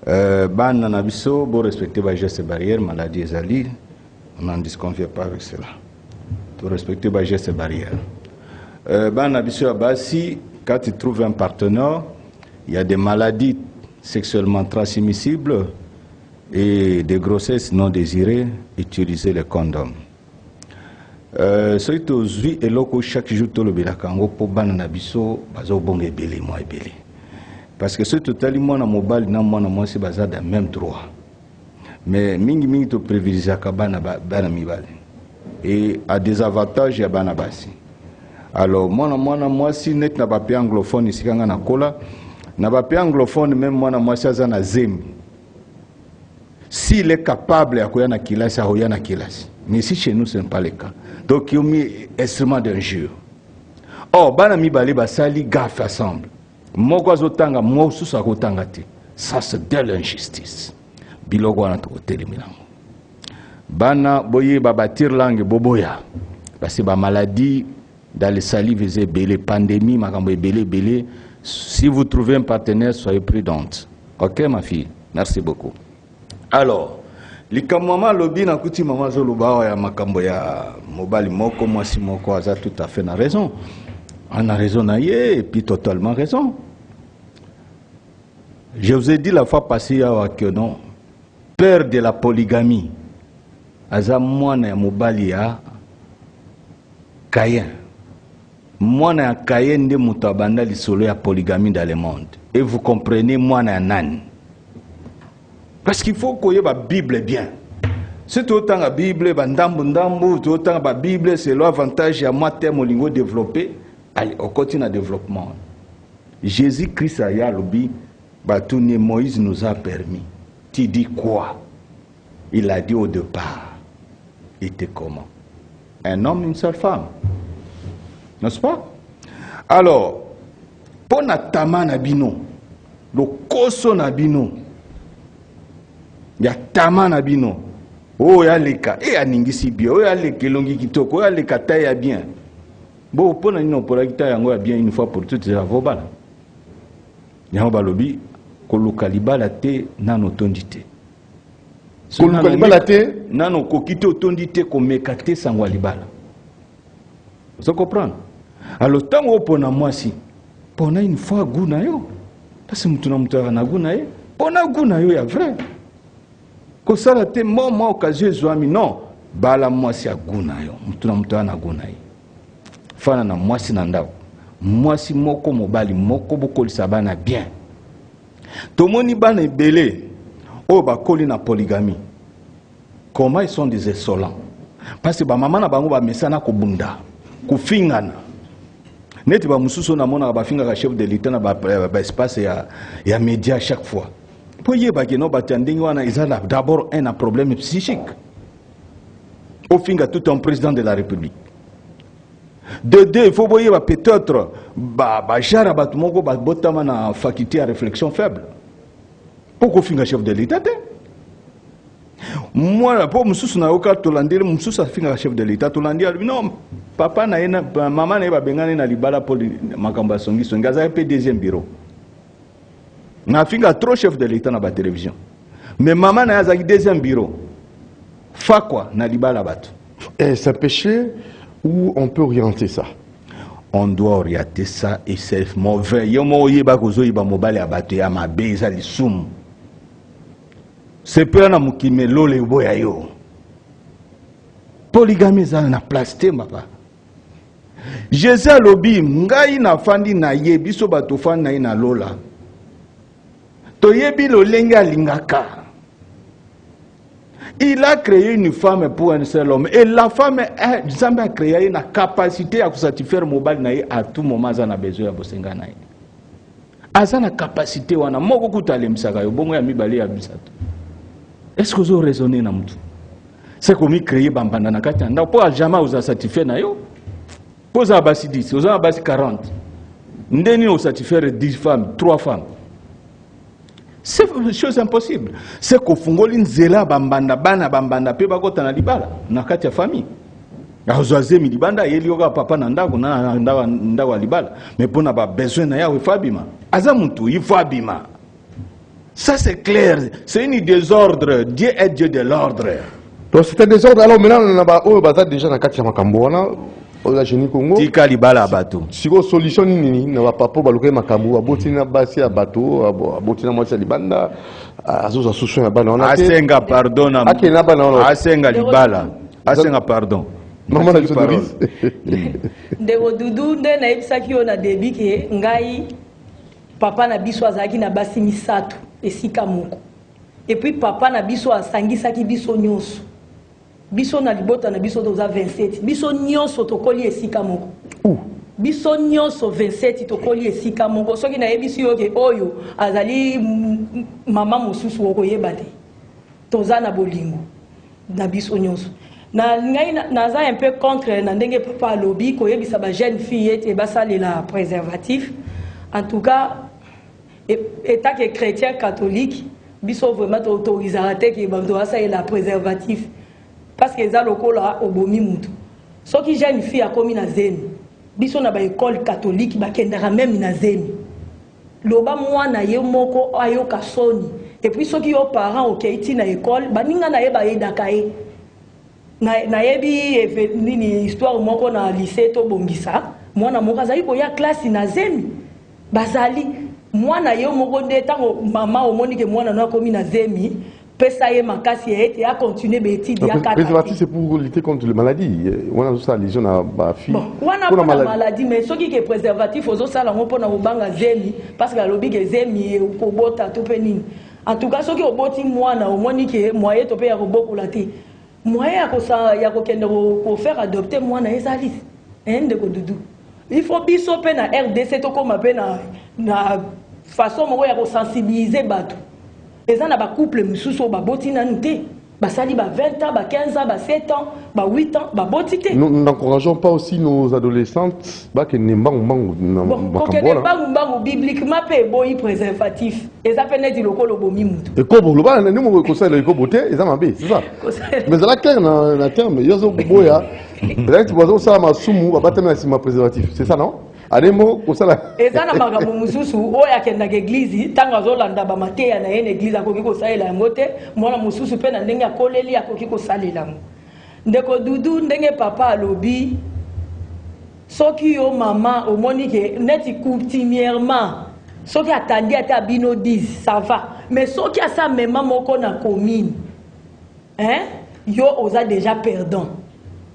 Ban Nanabiso, pour respecter les gestes barrières, maladie Zali, on n'en disconvient pas avec cela. Pour respecter les gestes barrières. Ban Nanabiso Abassi, quand tu trouves un partenaire, il y a des maladies sexuellement transmissibles et des grossesses non désirées, utiliser les condoms. Ce qui est là chaque jour, tout le Bélakango, pour Ban Nanabiso, bazo bon et belé, moi et belé. Parce que ce total, moi, dans mobile, moi, c'est basé dans le même droit. Mais mingi to privilégier kabana bana mibale. Et à des avantages, il y a bana basi. Alors, moi, si net n'a pas papier anglophone ici, quand on a cola, n'a pas papier anglophone, même moi, ça a zemi. S'il est capable, il y a kilasi, il y a kilasi. Mais ici, chez nous, ce n'est pas le cas. Donc, il y a mis instrument d'injure. Or, bana mibale, basali gaffe ensemble. Ça c'est de l'injustice. Bilogo na to telemilango. Bana boye babatir langue boboya. Parce que ba maladie dans les salives et belé pandémie makambo belé. Si vous trouvez un partenaire, soyez prudente. OK ma fille. Merci beaucoup. Alors, likamama lobi na kuti mama zoluba ya makambo ya mobali moko mwasi moko aza tout à fait na raison. On a raison et puis totalement raison. Je vous ai dit la fois passée que non, peur de la polygamie. Aza mwana ya mobali ya Caïn. Mwana ya Caïn nde muto abanda lisolo ya polygamie dans le monde. et vous comprenez moi na nani. Parce qu'il faut que la Bible bien. C'est autant la Bible, autant la Bible, c'est l'avantage à moi terme au niveau développé. Allez, on continue le développement. Jésus-Christ a yalobi, Moïse nous a permis. Tu dis quoi? Il a dit au départ. Il était comment? Un homme, une seule femme. N'est-ce pas? Alors, pour Natama Nabino, le Koso Nabino, il y a Tama Nabino. Oh, il y a les cas, et il y a Ningisi bien, oh, il y a les Kelongi Kitoko, il y a les Kataïa bien. Bon, pour la Kitaïa bien une fois pour toutes, c'est la Vobala. Il y a un balobi, Kolokalibala te nano tondite. Kolokalibala te nano kokito tondite komekate sangwalibala. Vous comprenez? Alors, tant que pour moi, si, pour une fois, gouna yo, parce que nous avons un gouna yo, pour un gouna yo, il y a vrai. Que ça a été moment occasion, non, bala moi si a gouna yo, nous avons un gouna yo. Fana na moi si nandao, moi si moko mobali, moko boko lisabana bien. Tomoni bana belé, oh ba koli na polygamie. Comment ils sont des insolents? Parce que ba maman na bango ba mesana ko bunda, ko fingana. Neti ba mususu na mona ba finga ka chef de l'État na ba espace ya média chaque fois. Pour y ba keno ba tandingi wana izala d'abord un problème psychique. Au finga tout un président de la République. De deux, il faut voir peut-être jara batumoko ba botama na faculté à réflexion faible. Pourquoi finga chef de l'État? Moi, pour mususu na oka tolandire mususu finga chef de l'État tolandire non papa na ena maman na ba bengane na libala pour makamba songi songi za pe deuxième bureau. Na finga trop chef de l'État na ba télévision. Mais maman na za deuxième bureau. Fa quoi na libala batu. Et c'est un péché où on peut orienter ça? On doit orienter ça et c'est mauvais. Yomo yeba kozo yeba mobile abatu ya mabeza lisum. C'est pas na mukime lole boya yo. Polygamie za na place te mapa. Jésus alobi ngai na fandi na ye biso bato fandi na ina lola. To yebi lo lenga lingaka. Il a créé une femme pour un seul homme. Et la femme, Zambé a créé une capacité à satisfaire mobile naïe à tout moment. Elle a besoin de bosenga naïe. Elle a une capacité à na moko kutale msaka yo bongo ya mibali ya bisato. Est-ce que vous avez raisonné na mutu? C'est comme il crée bambanda na kati anda pour jamais vous satisfaire na yo. Pose à basi 10, vous avez basi 40. Ndeni vous satisfaire 10 femmes, 3 femmes. C'est une chose impossible. C'est qu'au fongoli nzela bambanda bana bambanda pe bakota na libala na kati ya famille. Azoaze mi libanda yeli yoka papa na ndako na ndako libala. Mais pona ba besoin na ya fabima. Aza muntu il faut abima. Ça c'est clair, c'est une désordre. Dieu est Dieu de l'ordre. Donc c'est un désordre. Alors maintenant on a ba o baza déjà na kati ya makambo wana. Ola jeni Congo. Tika libala bato. Siko solution nini na ba papa baluka makambo abotina basi ya bato abotina mwasi ya libanda azuza solution ya bana wana. Asenga pardon na. Akena bana wana. Asenga libala. Asenga pardon. Maman na Doris. Ndeko dudu nde na ebisaki yo na debi ke ngai papa na biso azaki na basi misato esika moko. Et puis papa na biso asangisaki biso nyonso. Biso na libota na biso toza 27. Biso nyonso tokoli esika moko. Biso nyonso 27 tokoli esika moko. Soki na yebisi yo ke oyo azali mama mosusu okoyeba te. Toza na bolingo na biso nyonso. Na ngai naza un peu contre na ndenge papa alobi ko yebisa ba jeune fille et basali la préservatif. En tout cas état que chrétien catholique biso vraiment autorisera te que bando ça la préservatif. Parce que ça lokola obomi mutu. Ce qui jeune fille a commis na zeni. Biso na ba école catholique ba kendara même na zeni. Loba mwana ye moko ayo kasoni. Et puis ceux qui ont parents okeiti na école ba ninga na ye ba yedaka ye. Na yebi nini histoire moko na lycée to bongisa. Mwana moko azali ko ya classe na zeni. Bazali mwana ye moko nde tango mama omoni ke mwana na komi na zemi. pesa ye makasi et a continuer l'étude ya kata. Préservatif c'est pour lutter contre les maladies. On a ça lésion na ba fille. Bon, on a pas de maladie mais ce qui est préservatif aux ça là on peut na obanga zemi parce que lobi ke zemi ko bota to penini. En tout cas ce qui oboti mwana au moni ke moyen to pe ya kobokola te. Moyen ya ko kende ko faire adopter mwana ezali. Ende ko dudu. Il faut biso pe na RDC to comme pe na façon moko ya ko sensibiliser bato. Les gens ba couple mususu ba boti nanu te. Ba sali ba 20 ans, ba 15 ans, ba 7 ans, ba 8 ans, ba boti te. Nous n'encourageons pas aussi nos adolescentes ba ke nembangu na makambola. Bon, bibliquement pe boyi préservatif. Et ça fait net lokolo bomi mutu. Et ko bolo ba nani mo conseil le ko boté, et ça mabe, c'est ça. Mais ça la clair na terme, yozo boya. Direct bozo ça ma sumu ba batema sima préservatif. C'est ça non? Ademo ko sala. Et ça na makambo mususu oya kenda ke église tanga zolanda ba mateya na ene église akoki ko salela ngote mwana mususu pe na ndenge akoleli akoki ko salela ngo. Ndeko dudu ndenge papa alobi soki yo mama omoni ke neti coutumièrement soki atandi ata bino 10 ça va mais soki asa mema moko na commune hein yo oza déjà perdant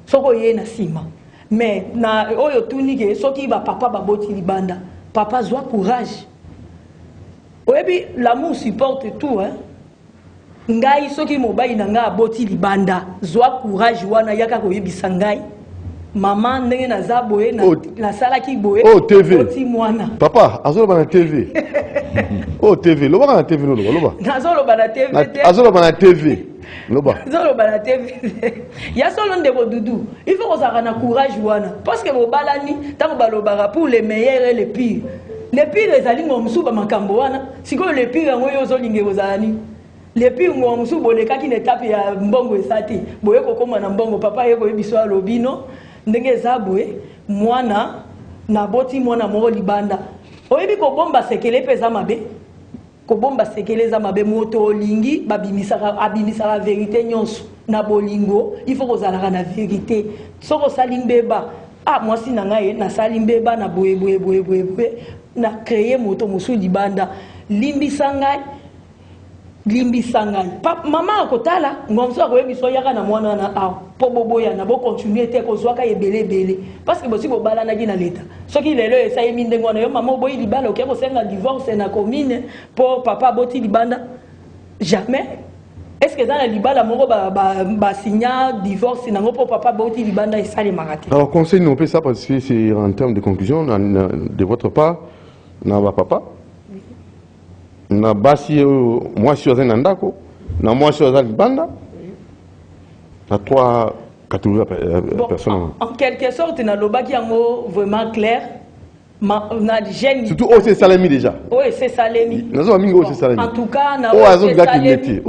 soko ye na sima. Mais na oyo tunike soki ba papa ba boti libanda papa zwa courage oyebi l'amour supporte tout hein ngai soki mobali na nga boti libanda zwa courage wana yaka ko yebisa ngai mama ndenge na za boye na sala ki boye boti mwana papa azolo bana TV TV loba na TV no loba nazolo bana TV azolo bana TV loba zolo bana TV ya solo ndeko dudu il faut qu'on a courage wana parce que mobalani tango balobara pour les meilleurs et les pires les ali ngomsu ba makambo wana siko les pires ngoyo zo linge ozani les pires ngomsu boleka ki étape ya mbongo esati boye kokoma na mbongo papa yeko yebiso alobino ndenge za boye mwana na boti mwana moko libanda oyebi ko bomba sekele pesa mabe ko bomba sekele za mabe moto olingi babimisa la vérité nyonso na bolingo il faut kozalaka na vérité soko salimbeba moi si na ngai na salimbeba na boye na créer moto mosu libanda limbisa ngai mama akotala ngomso akoyebiso yaka na mwana na po boboya na bo continuer te ko zwaka ebele parce que bosi bobala na gina leta soki lelo esa yemi ndengo na yo mama boyi libala oke ko senga divorce na commune pour papa boti libanda jamais est-ce que dans la libala moko ba signa divorce na ngo pour papa boti libanda esali marate. Alors conseil nous peut ça parce que c'est en termes de conclusion de votre part na ba papa na basi moi je suis un ndako na moi je suis un libanda na trois catégories personnes en quelque sorte na lobaki yango vraiment clair na jeune surtout c'est salami déjà c'est salami nazo mingi c'est salami en tout cas na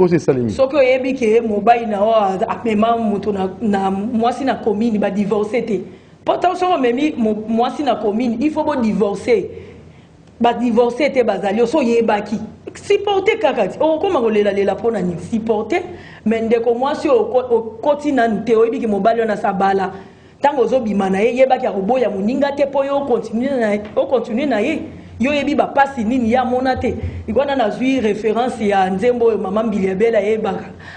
c'est salami soko yebi ke mobile na amema mutu na mwasi na commune ba divorcer te pourtant soko memi mwasi na commune il faut bo divorcer ba divorcer te bazali so yebaki supporter kakati okoma kolela pona ni supporter mais ndeko mwasi okoti na nte oyebi ke mobali na sabala tango zobima na ye yebaki akoboya moninga te po yo continue na ye yo yebi ba pasi nini ya mona te ikwana na zui référence ya nzembo mama Mbiliabela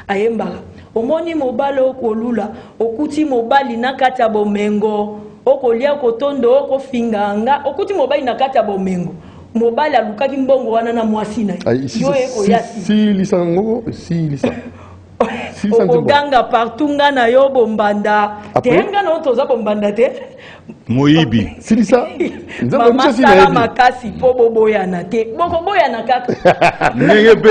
ayembaka omoni mobali okolula okuti mobali na kati ya bomengo okolia kotondo okofinganga okuti mobali na kati ya bomengo mobali alukaki mbongo wana na mwasi na yo ekoyasi si lisango okoganga partout nga na yo bombanda tenga na otoza bombanda te moyibi silisa mama sala makasi po boboyana te bokoboyana kaka ndenge pe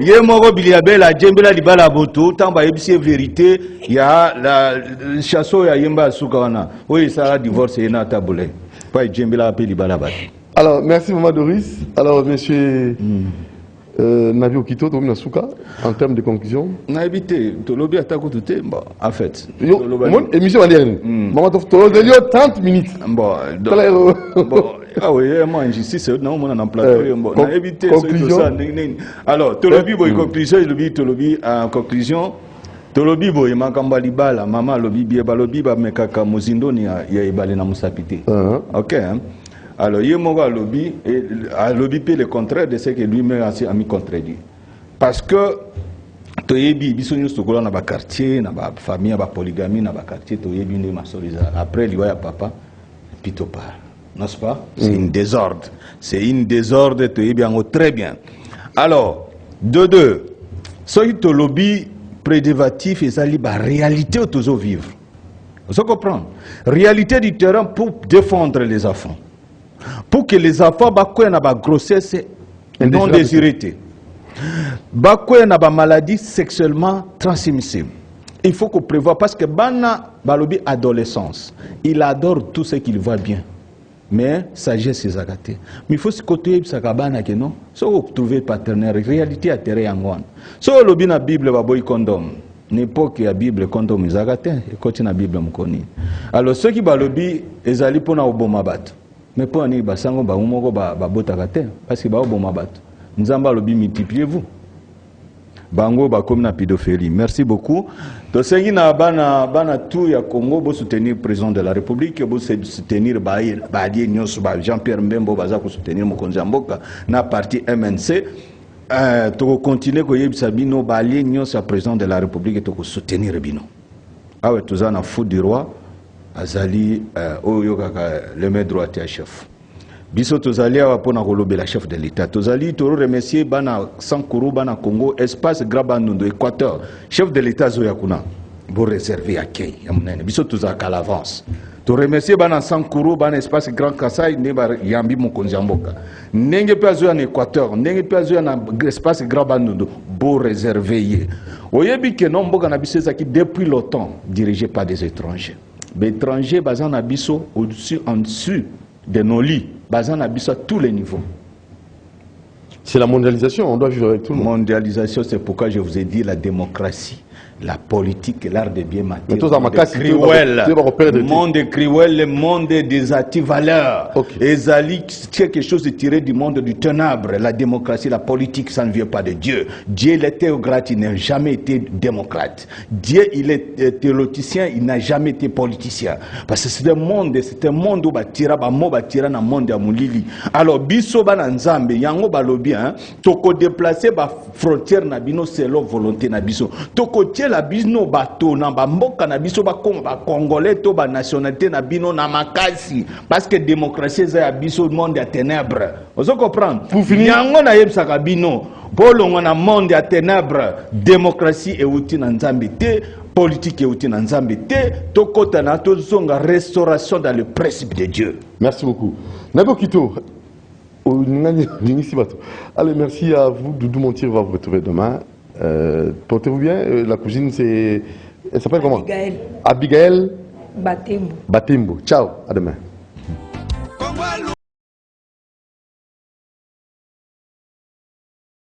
ye moko Biliabela jembela libala boto tamba yebisi vérité ya la chasso ya yemba suka wana oyo sala divorce ena tabule pas jembela pe libala bato. Alors merci maman Doris. Alors monsieur Navi Okito Tomina Souka en termes de conclusion. Na évité to lobi atako tout en fait. Mon émission va dire maman to de 30 minutes. Bon ah oui moi injustice non mon en plateau bon na évité ça. Alors to lobi boy conclusion to lobi en conclusion to lobi boy makamba libala mama lobi bie balobi ba mekaka muzindoni ya ebale na musapité. OK alors il y a un lobby et le contraire de ce que lui-même a mis contredit. Parce que toyebi biso nyonso tokola na ba quartier na ba famille ba polygamie na ba quartier toyebi ne masoliza après liwa ya papa puis to part, n'est-ce pas? C'est une désordre. C'est une désordre toyebi yango très bien. Alors de deux, soki to lobby préservatif ezali ba réalité au tozo vivre. Vous comprenez? Réalité du terrain pour défendre les enfants. Pour que les enfants bakoye na ba grossesse non désirée. Bakoye na ba maladie sexuellement transmissible. Il faut qu'on prévoie parce que bana balobi adolescence. Il adore tout ce qu'il voit bien. Mais sagesse est agate. Mais il faut se côté sakabana que non. So vous trouver partenaire réalité à terre yangon. So lobi na Bible baboy condom. N'époque ya Bible condom izagate et continue na Bible mkoni. Alors ceux qui balobi ezali pona oboma bato. Mais pour ni basango ba umoko ba botakate parce que ba oboma bato. Nzamba lobi multipliez-vous. Bango ba comme na pédophilie. Merci beaucoup. Donc c'est na bana tout ya Congo bo soutenir président de la République, bo soutenir ba allié nyonso ba Jean-Pierre Mbembo baza ko soutenir mokonzi mboka na parti MNC. To continuer ko yebisa bino ba allié nyonso président de la République to ko soutenir bino. Awe tozana fou du roi azali oyo kaka le maître droit ya chef. Biso tozali awa pona kolobe la chef de l'État. Tozali toro remercier bana Sankuru bana Congo espace Grabandondo Équateur. Chef de l'État zoya kuna bo réserver accueil ya munene. Biso tozaka l'avance. To remercier bana Sankuru bana espace Grand Kassai ne ba yambi mokonzi mboka. Ndenge pe zoya na Équateur, ndenge pe zoya na espace Grabandondo bo réserver. Oyebi ke non mboka na biso ezaki depuis longtemps dirigé par des étrangers. Les étrangers bazan na biso au-dessus en dessus de nos lits. Bazan habite à tous les niveaux. C'est la mondialisation, on doit vivre avec tout le monde. Mondialisation, c'est pourquoi je vous ai dit la démocratie, la politique et l'art de bien matériel. Le monde est cruel, le monde des anti-valeurs. Ezali, quelque chose de tiré du monde du ténèbre. La démocratie, la politique, ça ne vient pas de Dieu. Dieu, il est théocrate, il n'a jamais été démocrate. Dieu, il est théologicien, il n'a jamais été politicien. Parce que c'est un monde où batira, batira na monde ya mulili. Alors, biso bana nzambe, yango balobi, toko déplacer ba frontière na bino selon volonté na biso. Toko la bino bato na bamboka na biso ba congolais to ba nationalité na bino na makasi parce que démocratie za biso monde ya ténèbres. Vous comprenez? Pour finir yango na yebsaka bino bolongo na monde ya ténèbres, démocratie et outil na nzambe te, politique et outil na nzambe te, tokota na to zonga restauration dans le principe de Dieu. Merci beaucoup. Nabo Kito. Allez, merci à vous. Doudou Montier va vous retrouver demain. Portez-vous bien. La cousine, c'est. Elle s'appelle comment? Abigail. Abigail Batembo. Batembo. Ciao, à demain.